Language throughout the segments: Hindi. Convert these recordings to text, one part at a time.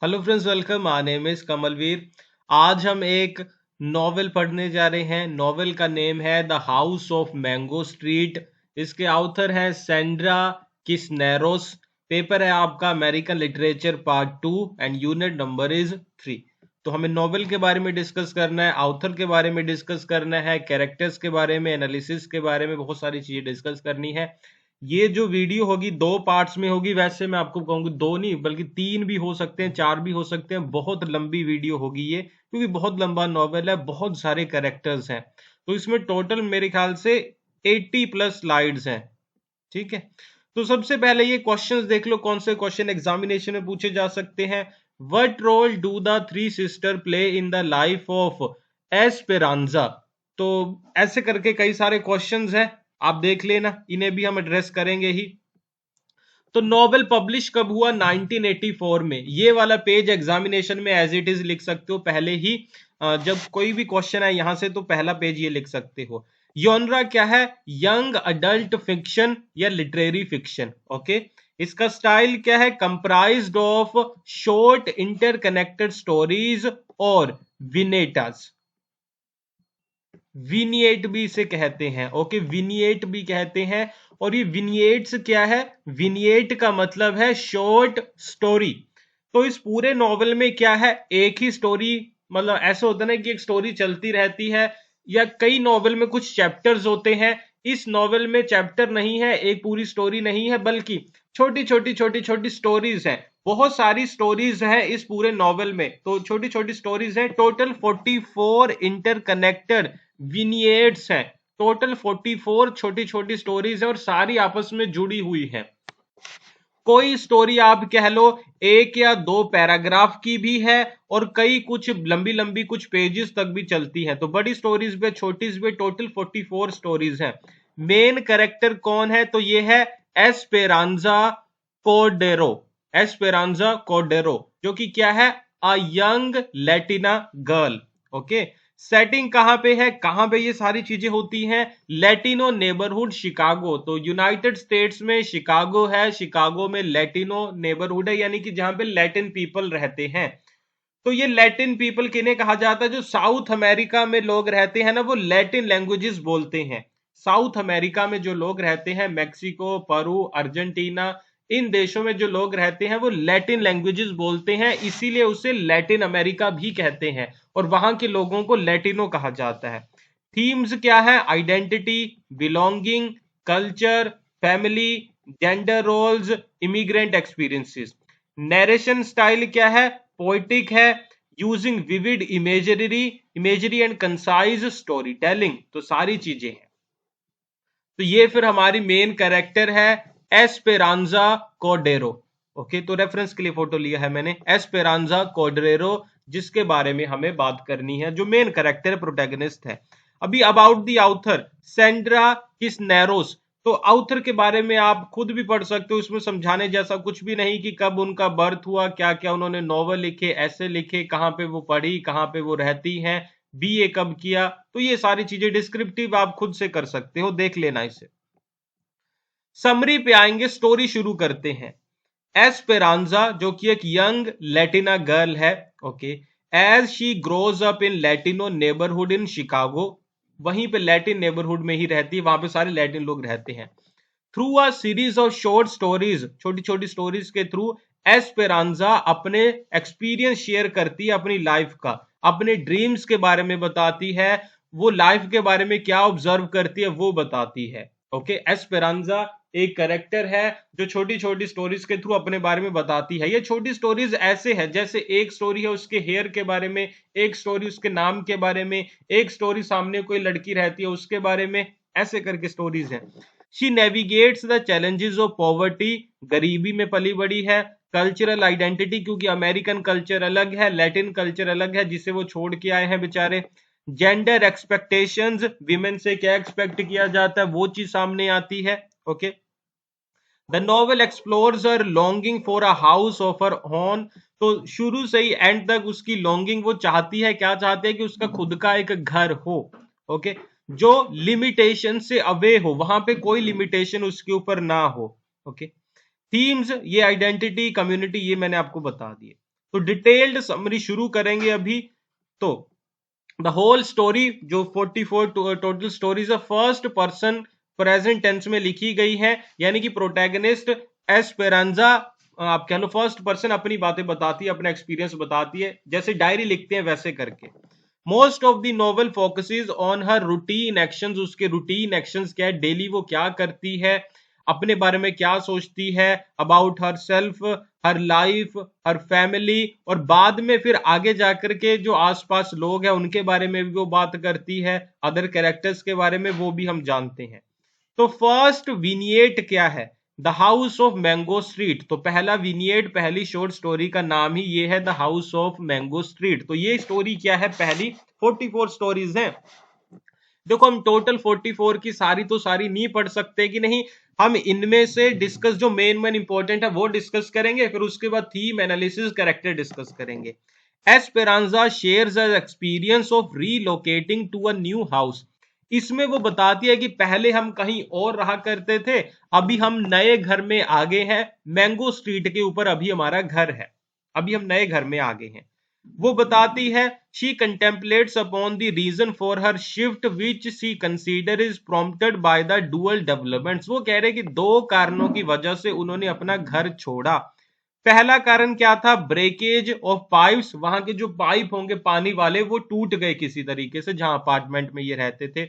Hello friends, welcome. My name is Kamalveer. आज हम एक नॉवेल पढ़ने जा रहे हैं। नॉवेल का नेम है the house of mango street. इसके ऑथर है सेंड्रा किसनेरोस। पेपर है आपका American literature part 2 and unit number is 3। तो हमें नॉवेल के बारे में डिस्कस करना है, ऑथर के बारे में डिस्कस करना है, कैरेक्टर्स के बारे में, एनालिसिस के बारे में, बहुत सारी चीजें डिस्कस करनी है। ये जो वीडियो होगी 2 पार्ट्स में होगी। वैसे मैं आपको कहूंगी 2 नहीं बल्कि 3 भी हो सकते हैं, 4 भी हो सकते हैं। बहुत लंबी वीडियो होगी ये, क्योंकि बहुत लंबा नॉवेल है, बहुत सारे कैरेक्टर्स हैं। तो इसमें टोटल मेरे ख्याल से 80 प्लस स्लाइड्स हैं। ठीक है, तो सबसे पहले ये क्वेश्चंस देख लो, कौन से क्वेश्चन एग्जामिनेशन में पूछे जा सकते हैं। What role do the three sister play in the life of Esperanza. तो ऐसे करके कई सारे क्वेश्चंस हैं, आप देख लेना, इन्हें भी हम एड्रेस करेंगे ही। तो नोबेल पब्लिश कब हुआ? 1984 में। ये वाला पेज एग्जामिनेशन में एज इट इज लिख सकते हो पहले ही। जब कोई भी क्वेश्चन है यहां से तो पहला पेज ये लिख सकते हो। योनरा क्या है? यंग अडल्ट फिक्शन या लिटरेरी फिक्शन। ओके, इसका स्टाइल क्या है? Comprised of short interconnected stories और विनेटास। विनिएट भी इसे कहते हैं। ओके, विनिएट भी कहते हैं। और ये विनिएट्स क्या है? विनिएट का मतलब है शॉर्ट स्टोरी। तो इस पूरे नॉवेल में क्या है? एक ही स्टोरी, मतलब ऐसा होता है ना कि एक स्टोरी चलती रहती है, या कई नॉवेल में कुछ चैप्टर्स होते हैं। इस नॉवेल में चैप्टर नहीं है, एक पूरी स्टोरी नहीं है, बल्कि छोटी छोटी छोटी छोटी स्टोरीज हैं। बहुत सारी स्टोरीज हैं इस पूरे नॉवेल में, तो छोटी छोटी स्टोरीज हैं। टोटल 44 इंटरकनेक्टेड विनिएट्स हैं। टोटल 44 छोटी छोटी स्टोरीज हैं और सारी आपस में जुड़ी हुई हैं। कोई स्टोरी आप कह लो 1 या 2 पैराग्राफ की भी है, और कई कुछ लंबी लंबी कुछ पेजेस तक भी चलती हैं। तो बड़ी स्टोरीज पे, छोटी पे, टोटल 44 स्टोरीज हैं। मेन कैरेक्टर कौन है? तो ये है एस्पेरांजा कोर्डेरो। एस्पेरांजा कोर्डेरो, जो कि क्या है? A young Latina girl. Okay, setting कहां पे है, कहां पे ये सारी चीजें होती हैं? Latino neighbourhood Chicago. तो यूनाइटेड स्टेट्स में शिकागो है, शिकागो में लैटिनो नेबरहुड है, यानी कि जहां पे लैटिन पीपल रहते हैं। तो ये लैटिन पीपल किन्हें कहा जाता है? जो साउथ अमेरिका में लोग रहते हैं ना, वो लैटिन लैंग्वेजेस बोलते हैं। साउथ अमेरिका में जो लोग रहते हैं, मैक्सिको, पेरू, अर्जेंटीना, इन देशों में जो लोग रहते हैं वो लैटिन लैंग्वेजेस बोलते हैं, इसीलिए उसे लैटिन अमेरिका भी कहते हैं, और वहां के लोगों को लैटिनो कहा जाता है। थीम्स क्या है? Identity, belonging, culture, family, gender roles, immigrant experiences. Narration style क्या है? पोइटिक है, using vivid imagery and concise story telling. तो सारी चीजें हैं। तो ये फिर हमारी मेन कैरेक्टर है एस्पेरांजा कोर्डेरो। ओके, तो रेफरेंस के लिए फोटो लिया है मैंने, एस्पेरांजा कोर्डेरो, जिसके बारे में हमें बात करनी है, जो मेन कैरेक्टर प्रोटैगनिस्ट है। अभी अबाउट द ऑथर सेंड्रा किसनेरोस। तो ऑथर के बारे में आप खुद भी पढ़ सकते हो, इसमें समझाने जैसा कुछ भी नहीं कि कब उनका बर्थ हुआ, क्या क्या उन्होंने नॉवल लिखे, ऐसे लिखे, कहां पे वो पढ़ी, कहां पे वो रहती हैं, बीए कब किया। तो ये सारी चीजें डिस्क्रिप्टिव आप खुद से कर सकते हो, देख लेना इसे। समरी पे आएंगे, स्टोरी शुरू करते हैं। एस्पेरांजा, जो कि एक यंग लैटिना गर्ल है। Okay, as she grows up in Latino neighbourhood in Chicago. वहीं पे लैटिन नेबरहुड में ही रहती है, वहां पे सारे लैटिन लोग रहते हैं। Through a series of short stories, छोटी छोटी स्टोरीज के थ्रू एस्पेरांजा अपने एक्सपीरियंस शेयर करती है, अपनी लाइफ का, अपने ड्रीम्स के बारे में बताती है, वो लाइफ के बारे में क्या ऑब्जर्व करती है वो बताती है। ओके, एस्पेरांजा एक करेक्टर है जो छोटी छोटी स्टोरीज के थ्रू अपने बारे में बताती है। ये छोटी स्टोरीज ऐसे है जैसे एक स्टोरी है उसके हेयर के बारे में, एक स्टोरी उसके नाम के बारे में, एक स्टोरी सामने कोई लड़की रहती है उसके बारे में, ऐसे करके स्टोरीज है। She navigates the challenges of poverty, गरीबी में पली बड़ी है। कल्चरल आइडेंटिटी, क्योंकि अमेरिकन कल्चर अलग है, लैटिन कल्चर अलग है जिसे वो छोड़ के आए हैं बेचारे। जेंडर एक्सपेक्टेशंस, विमेन से क्या एक्सपेक्ट किया जाता है वो चीज सामने आती है। Okay, the novel explores her longing for a house of her own. तो शुरू से ही एंड तक उसकी लॉन्गिंग, वो चाहती है, क्या चाहती है? कि उसका खुद का एक घर हो। ओके, जो लिमिटेशन से अवे हो, वहां पे कोई लिमिटेशन उसके ऊपर ना हो। ओके, थीम्स, ये आइडेंटिटी, कम्युनिटी, ये मैंने आपको बता दिए। तो डिटेल्ड समरी शुरू करेंगे अभी। तो द होल स्टोरी जो 44 total stories first person present tense में लिखी गई है, यानी कि प्रोटैगनिस्ट एस्पेरांजा आप कह लो फर्स्ट पर्सन अपनी बातें बताती है, अपना एक्सपीरियंस बताती है, जैसे डायरी लिखते हैं वैसे करके। Most of the novel focuses on her routine actions, उसके रूटीन एक्शंस क्या है, डेली वो क्या करती है, अपने बारे में क्या सोचती है, about her self, her life, her family, और बाद में फिर आगे जाकर के जो आसपास लोग हैं उनके बारे में भी वो बात करती है, अदर कैरेक्टर्स के बारे में वो भी हम जानते हैं। तो फर्स्ट विनिएट क्या है, the house of mango street. तो पहला विनिएट, पहली शॉर्ट स्टोरी का नाम ही ये है, the house of mango street. तो ये स्टोरी क्या है, पहली 44 स्टोरीज हैं। देखो हम टोटल 44 की सारी तो सारी नहीं पढ़ सकते कि नहीं, हम इनमें से डिस्कस जो मेन इंपॉर्टेंट है वो डिस्कस करेंगे, फिर उसके बाद थीम एनालिसिस, कैरेक्टर डिस्कस करेंगे। Esperanza shares as experience of relocating to a new house. इसमें वो बताती है कि पहले हम कहीं और रहा करते थे, अभी हम नए घर में आ गए हैं, मैंगो स्ट्रीट के ऊपर अभी हमारा घर है, अभी हम नए घर में आ गए हैं। वो बताती है she contemplates upon the reason for her shift which she consider is prompted by the dual developments. वो कह रहे कि दो कारणों की वजह से उन्होंने अपना घर छोड़ा। पहला कारण क्या था, ब्रेकेज ऑफ पाइप्स, वहां के जो पाइप होंगे पानी वाले वो टूट गए किसी तरीके से जहां अपार्टमेंट में ये रहते थे।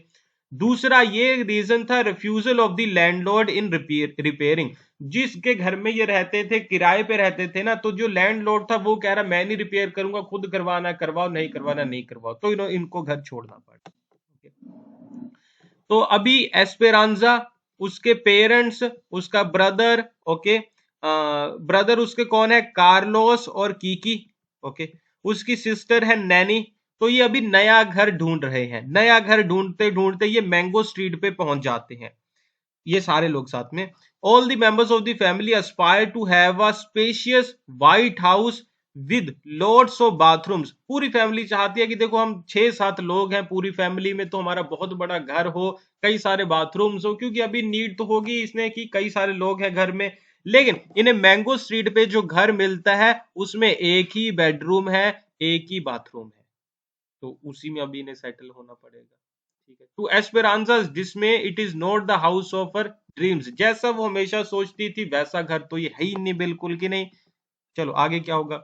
दूसरा ये रीजन था refusal of the landlord in repairing, जिसके घर में ये रहते थे किराए पे रहते थे ना, तो जो लैंडलॉर्ड था वो कह रहा मैं नहीं रिपेयर करूंगा, खुद करवाना करवाओ, नहीं करवाना नहीं करवाओ, तो इनको घर छोड़ना पड़ा। तो अभी एस्पेरांजा, उसके पेरेंट्स, उसका ब्रदर, ओके ब्रदर उसके कौन है, कार्लोस और कीकी, ओके उसकी सिस्टर है नैनी। तो ये अभी नया घर ढूंढ रहे हैं, नया घर ढूंढते ढूंढते ये मैंगो स्ट्रीट पे पहुंच जाते हैं, ये सारे लोग साथ में। All the members of the family aspire to have a spacious white house with lots of bathrooms. पूरी फैमिली चाहती है कि देखो हम 6-7 लोग हैं पूरी फैमिली में, तो हमारा बहुत बड़ा घर हो, कई सारे बाथरूम्स हो, क्योंकि अभी नीड तो होगी इसने कि कई सारे लोग हैं घर में। लेकिन इन्हें मैंगो स्ट्रीट पे जो घर मिलता है उसमें एक ही बेडरूम है, एक ही बाथरूम है, तो उसी में अभी इन्हें सेटल होना पड़ेगा। ठीक है, टू एस्पेरांजा जिसमें it is not the house of her dreams, जैसा वो हमेशा सोचती थी वैसा घर तो ये है ही नहीं, बिल्कुल कि नहीं। चलो आगे क्या होगा,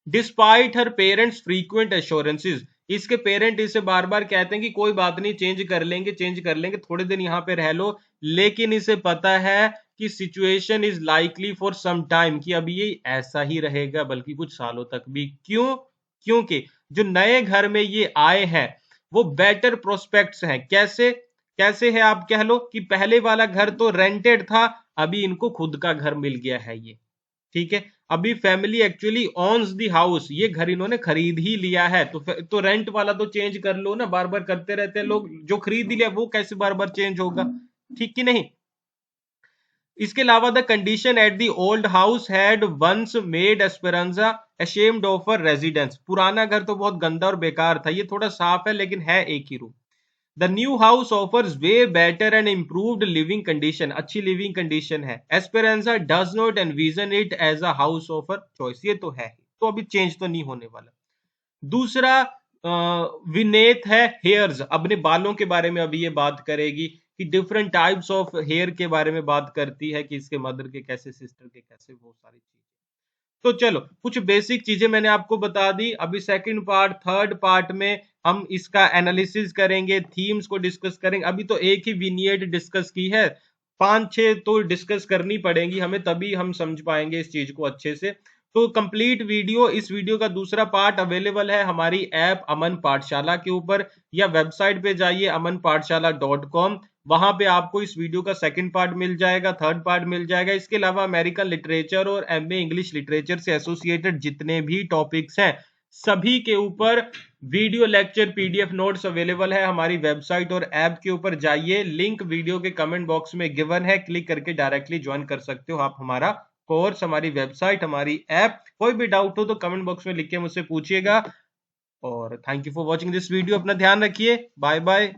डिस्पाइट हर पेरेंट्स फ्रीक्वेंट एश्योरेंसेस, इसके पेरेंट इसे बार बार कहते हैं कि कोई बात नहीं, चेंज कर लेंगे, चेंज कर लेंगे, थोड़े दिन यहाँ पे रह लो, लेकिन इसे पता है कि situation is likely for some time, कि अभी ये ऐसा ही रहेगा बल्कि कुछ सालों तक भी। क्यों, क्योंकि जो नए घर में ये आए हैं वो बेटर प्रोस्पेक्ट्स हैं। कैसे, कैसे है आप कह लो कि पहले वाला घर तो रेंटेड था, अभी इनको खुद का घर मिल गया है ये, ठीक है। अभी फैमिली एक्चुअली ऑन्स द हाउस, ये घर इन्होंने खरीद ही लिया है, तो रेंट वाला तो चेंज कर लो ना, बार बार करते रहते हैं लोग, जो खरीद लिया वो कैसे बार बार चेंज होगा, ठीक कि नहीं। इसके अलावा the condition at the old house had once made Esperanza ashamed of her residence. पुराना घर तो बहुत गंदा और बेकार था, ये थोड़ा साफ है लेकिन है एक ही room. The new house offers way better and improved living condition, अच्छी लिविंग कंडीशन है। Esperanza does not envision it as a house of her choice, ये तो है, तो अभी चेंज तो नहीं होने वाला। दूसरा विनेत है हेयर्स, अपने बालों के बारे में अभी ये बात करेगी कि डिफरेंट टाइप्स ऑफ हेयर के बारे में बात करती है कि इसके मदर के कैसे, सिस्टर के कैसे, वो सारी चीजें। तो चलो कुछ बेसिक चीजें मैंने आपको बता दी, अभी सेकंड पार्ट, थर्ड पार्ट में हम इसका एनालिसिस करेंगे, थीम्स को डिस्कस करेंगे। अभी तो एक ही विनिएट डिस्कस की है, 5-6 तो डिस्कस करनी पड़ेगी हमें, तभी हम समझ पाएंगे इस चीज को अच्छे से। तो कंप्लीट वीडियो, इस वीडियो का दूसरा पार्ट अवेलेबल है हमारी ऐप अमन पाठशाला के ऊपर, या वेबसाइट पे जाइए amanpathshala.com, वहां पे आपको इस वीडियो का सेकंड पार्ट मिल जाएगा, थर्ड पार्ट मिल जाएगा। इसके अलावा अमेरिकन लिटरेचर और एमए इंग्लिश लिटरेचर से एसोसिएटेड जितने भी टॉपिक्स हैं सभी के ऊपर video lecture PDF notes available है हमारी वेबसाइट और ऐप के ऊपर। जाइए, लिंक वीडियो के कमेंट बॉक्स में गिवन है, क्लिक करके डायरेक्टली ज्वाइन कर सकते हो आप हमारा कोर्स, हमारी वेबसाइट, हमारी ऐप। कोई भी डाउट हो तो कमेंट बॉक्स में लिख के मुझसे पूछिएगा। और thank you for watching this video, अपना ध्यान रखिए, बाय बाय।